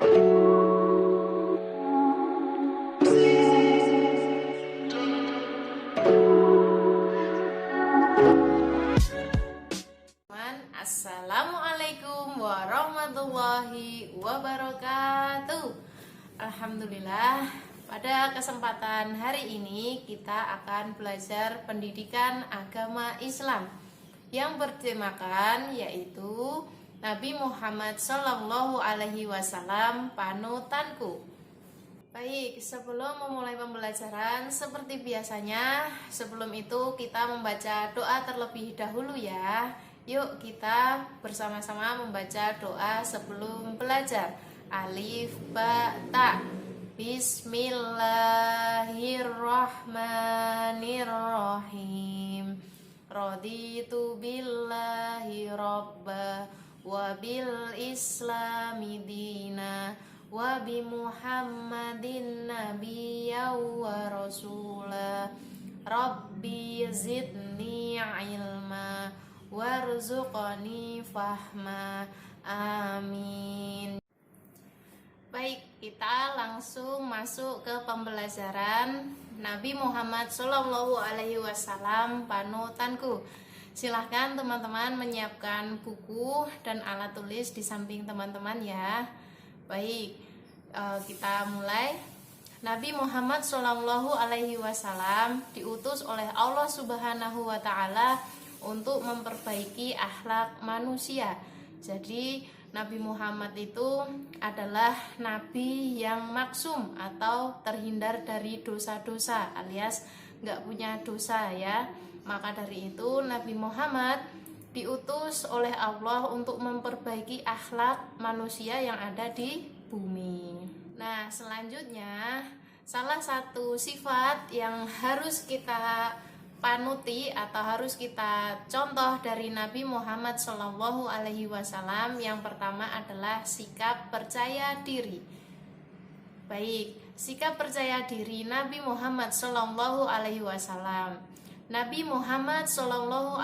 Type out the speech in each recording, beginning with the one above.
Assalamualaikum warahmatullahi wabarakatuh. Alhamdulillah, pada kesempatan hari ini kita akan belajar pendidikan agama Islam yang bertemakan yaitu Nabi Muhammad SAW panutanku. Baik, sebelum memulai pembelajaran seperti biasanya, sebelum itu kita membaca doa terlebih dahulu ya. Yuk kita bersama-sama membaca doa sebelum belajar. Alif ba ta. Bismillahirrahmanirrahim. Raditu billahi robba wa bil islami dina wa bi Muhammadin nabiyya wa rasula. Rabbi zidni ilma warzuqni fahma. Amin. Baik, kita langsung masuk ke pembelajaran Nabi Muhammad SAW panutanku. Silahkan teman-teman menyiapkan buku dan alat tulis di samping teman-teman ya. Baik, kita mulai. Nabi Muhammad SAW diutus oleh Allah Subhanahu wa Ta'ala untuk memperbaiki akhlak manusia. Jadi Nabi Muhammad itu adalah nabi yang maksum atau terhindar dari dosa-dosa alias nggak punya dosa ya. Maka dari itu Nabi Muhammad diutus oleh Allah untuk memperbaiki akhlak manusia yang ada di bumi. Nah, selanjutnya salah satu sifat yang harus kita panuti atau harus kita contoh dari Nabi Muhammad SAW yang pertama adalah sikap percaya diri. Baik, sikap percaya diri Nabi Muhammad SAW. Nabi Muhammad SAW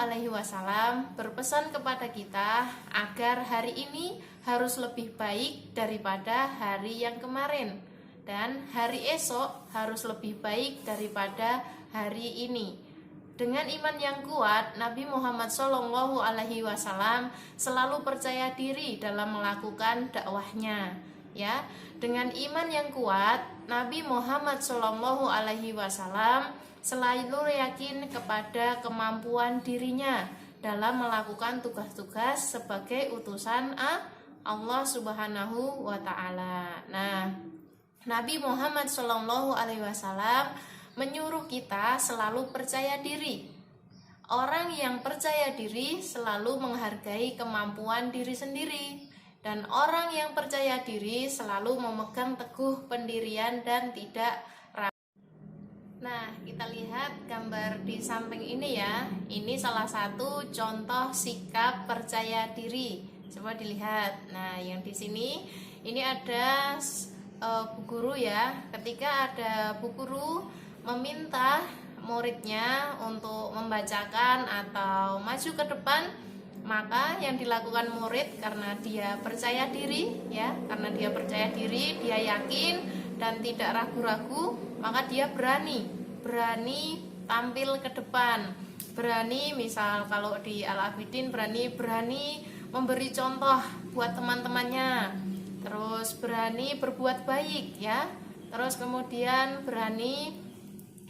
berpesan kepada kita agar hari ini harus lebih baik daripada hari yang kemarin dan hari esok harus lebih baik daripada hari ini. Dengan iman yang kuat, Nabi Muhammad SAW selalu percaya diri dalam melakukan dakwahnya. Ya, dengan iman yang kuat, Nabi Muhammad SAW selalu yakin kepada kemampuan dirinya dalam melakukan tugas-tugas sebagai utusan Allah Subhanahu wa Ta'ala. Nah, Nabi Muhammad SAW menyuruh kita selalu percaya diri. Orang yang percaya diri selalu menghargai kemampuan diri sendiri, dan orang yang percaya diri selalu memegang teguh pendirian dan tidak ragu. Nah, kita lihat gambar di samping ini ya. Ini salah satu contoh sikap percaya diri. Coba dilihat. Nah, yang di sini ini ada bu guru ya. Ketika ada bu guru meminta muridnya untuk membacakan atau maju ke depan, maka yang dilakukan murid karena dia percaya diri ya, karena dia percaya diri, dia yakin dan tidak ragu-ragu, maka dia berani tampil ke depan, berani misal kalau di Al-Abidin berani memberi contoh buat teman-temannya, terus berani berbuat baik ya, terus kemudian berani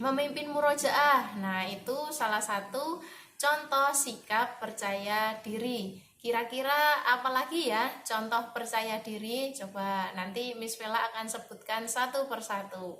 memimpin murojaah. Nah, itu salah satu contoh sikap percaya diri. Kira-kira apalagi ya contoh percaya diri? Coba nanti Miss Vela akan sebutkan satu persatu.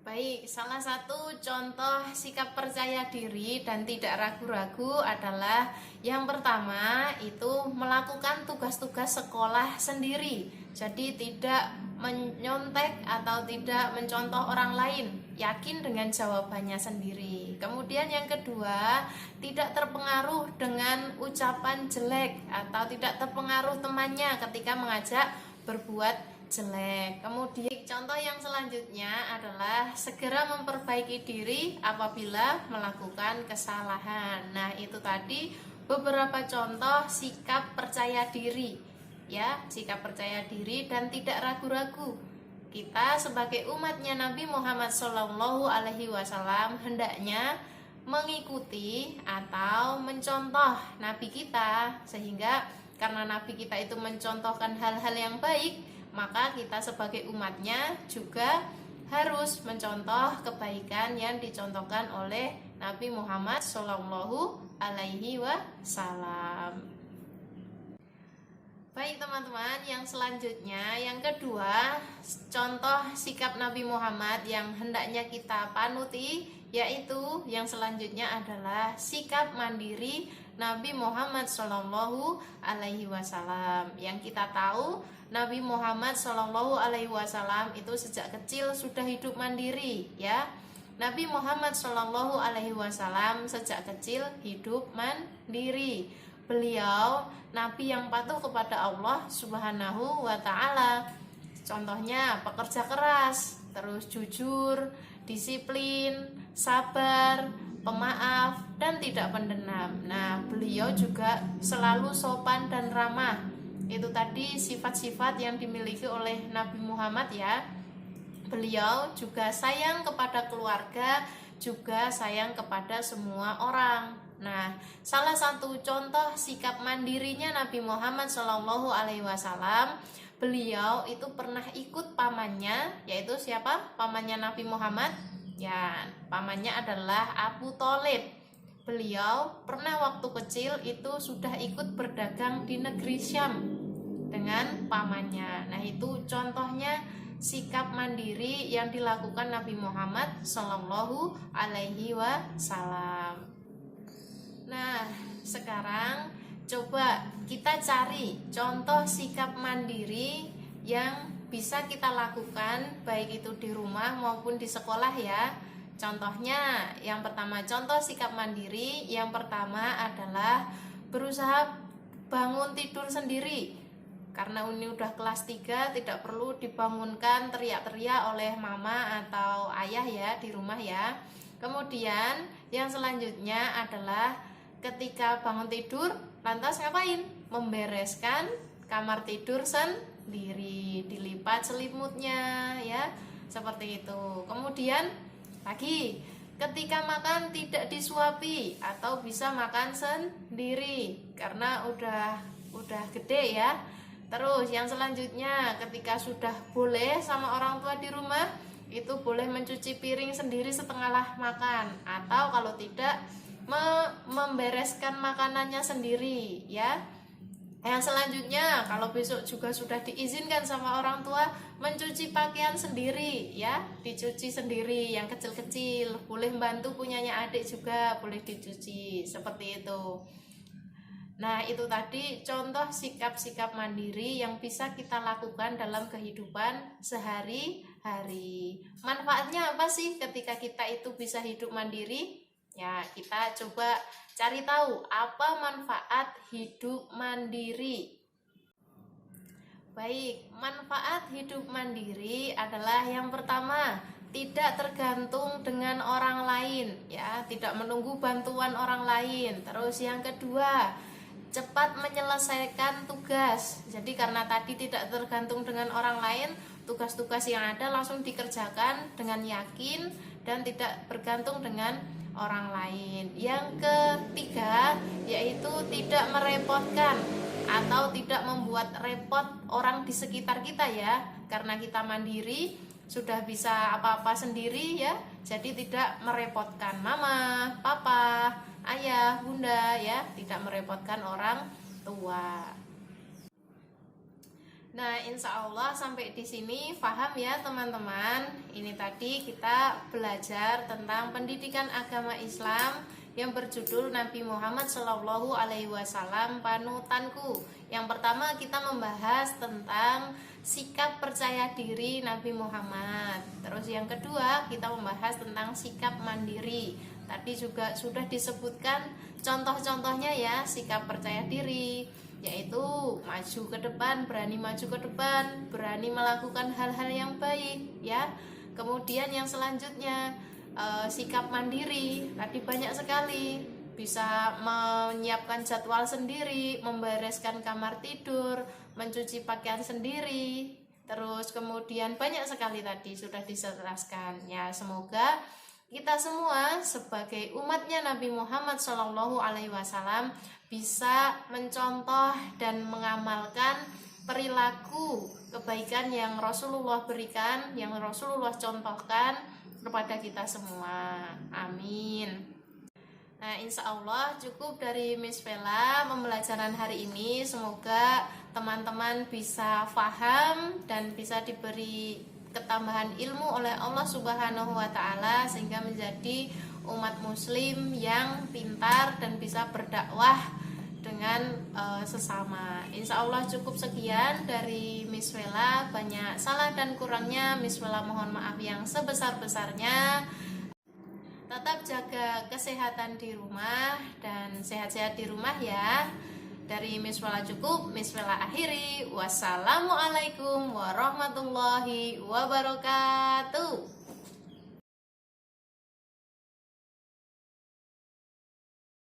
Baik, salah satu contoh sikap percaya diri dan tidak ragu-ragu adalah yang pertama itu melakukan tugas-tugas sekolah sendiri. Jadi tidak menyontek atau tidak mencontoh orang lain, yakin dengan jawabannya sendiri. Kemudian yang kedua, tidak terpengaruh dengan ucapan jelek atau tidak terpengaruh temannya ketika mengajak berbuat jelek. Kemudian contoh yang selanjutnya adalah segera memperbaiki diri apabila melakukan kesalahan. Nah, itu tadi beberapa contoh sikap percaya diri ya, sikap percaya diri dan tidak ragu-ragu. Kita sebagai umatnya Nabi Muhammad SAW hendaknya mengikuti atau mencontoh Nabi kita, sehingga karena Nabi kita itu mencontohkan hal-hal yang baik, maka kita sebagai umatnya juga harus mencontoh kebaikan yang dicontohkan oleh Nabi Muhammad SAW. Baik teman-teman, yang selanjutnya, yang kedua, contoh sikap Nabi Muhammad yang hendaknya kita panuti, yaitu yang selanjutnya adalah sikap mandiri Nabi Muhammad SAW. Yang kita tahu, Nabi Muhammad SAW itu sejak kecil sudah hidup mandiri, ya. Nabi Muhammad SAW sejak kecil hidup mandiri. Beliau Nabi yang patuh kepada Allah Subhanahu wa Ta'ala. Contohnya pekerja keras, terus jujur, disiplin, sabar, pemaaf, dan tidak pendendam. Nah, beliau juga selalu sopan dan ramah. Itu tadi sifat-sifat yang dimiliki oleh Nabi Muhammad, ya. Beliau juga sayang kepada keluarga, juga sayang kepada semua orang. Nah, salah satu contoh sikap mandirinya Nabi Muhammad SAW, beliau itu pernah ikut pamannya, yaitu siapa? Pamannya Nabi Muhammad? Ya, pamannya adalah Abu Thalib. Beliau pernah waktu kecil itu sudah ikut berdagang di negeri Syam dengan pamannya. Nah, itu contohnya sikap mandiri yang dilakukan Nabi Muhammad SAW. Nah, sekarang coba kita cari contoh sikap mandiri yang bisa kita lakukan baik itu di rumah maupun di sekolah, ya. Contohnya, yang pertama, contoh sikap mandiri yang pertama adalah berusaha bangun tidur sendiri. Karena ini udah kelas 3, tidak perlu dibangunkan teriak-teriak oleh mama atau ayah, ya, di rumah, ya. Kemudian yang selanjutnya adalah ketika bangun tidur, lantas ngapain? Membereskan kamar tidur sendiri, dilipat selimutnya, ya, seperti itu. Kemudian lagi, ketika makan tidak disuapi atau bisa makan sendiri karena udah gede, ya. Terus yang selanjutnya, ketika sudah boleh sama orang tua di rumah, itu boleh mencuci piring sendiri setengahlah makan, atau kalau tidak membereskan makanannya sendiri, ya. Yang selanjutnya, kalau besok juga sudah diizinkan sama orang tua mencuci pakaian sendiri, ya, dicuci sendiri. Yang kecil-kecil boleh bantu punyanya adik juga boleh dicuci, seperti itu. Nah, itu tadi contoh sikap-sikap mandiri yang bisa kita lakukan dalam kehidupan sehari-hari. Manfaatnya apa sih ketika kita itu bisa hidup mandiri? Ya, kita coba cari tahu apa manfaat hidup mandiri. Baik, manfaat hidup mandiri adalah yang pertama, tidak tergantung dengan orang lain, ya, tidak menunggu bantuan orang lain. Terus yang kedua, cepat menyelesaikan tugas. Jadi karena tadi tidak tergantung dengan orang lain, tugas-tugas yang ada langsung dikerjakan dengan yakin dan tidak bergantung dengan orang lain. Yang ketiga, yaitu tidak merepotkan atau tidak membuat repot orang di sekitar kita, ya. Karena kita mandiri, sudah bisa apa-apa sendiri, ya. Jadi tidak merepotkan mama, papa, ayah, bunda, ya, tidak merepotkan orang tua. Nah, insya Allah sampai di sini paham, ya teman-teman. Ini tadi kita belajar tentang pendidikan agama Islam yang berjudul Nabi Muhammad SAW panutanku. Yang pertama kita membahas tentang sikap percaya diri Nabi Muhammad. Terus yang kedua kita membahas tentang sikap mandiri. Tadi juga sudah disebutkan contoh-contohnya, ya, sikap percaya diri, yaitu maju ke depan, berani maju ke depan, berani melakukan hal-hal yang baik, ya. Kemudian yang selanjutnya sikap mandiri, tadi banyak sekali, bisa menyiapkan jadwal sendiri, membereskan kamar tidur, mencuci pakaian sendiri. Terus kemudian banyak sekali tadi sudah dijelaskan. Ya, semoga kita semua sebagai umatnya Nabi Muhammad SAW bisa mencontoh dan mengamalkan perilaku kebaikan yang Rasulullah berikan, yang Rasulullah contohkan kepada kita semua. Amin. Nah, insya Allah cukup dari Miss Vela pembelajaran hari ini. Semoga teman-teman bisa paham dan bisa diberi ketambahan ilmu oleh Allah Subhanahu wa Ta'ala, sehingga menjadi umat Muslim yang pintar dan bisa berdakwah dengan sesama. Insya Allah cukup sekian dari Miss Vela. Banyak salah dan kurangnya Miss Vela mohon maaf yang sebesar-besarnya. Tetap jaga kesehatan di rumah dan sehat-sehat di rumah ya. Dari Miss Vela cukup, Miss Vela akhiri. Wassalamualaikum warahmatullahi wabarakatuh.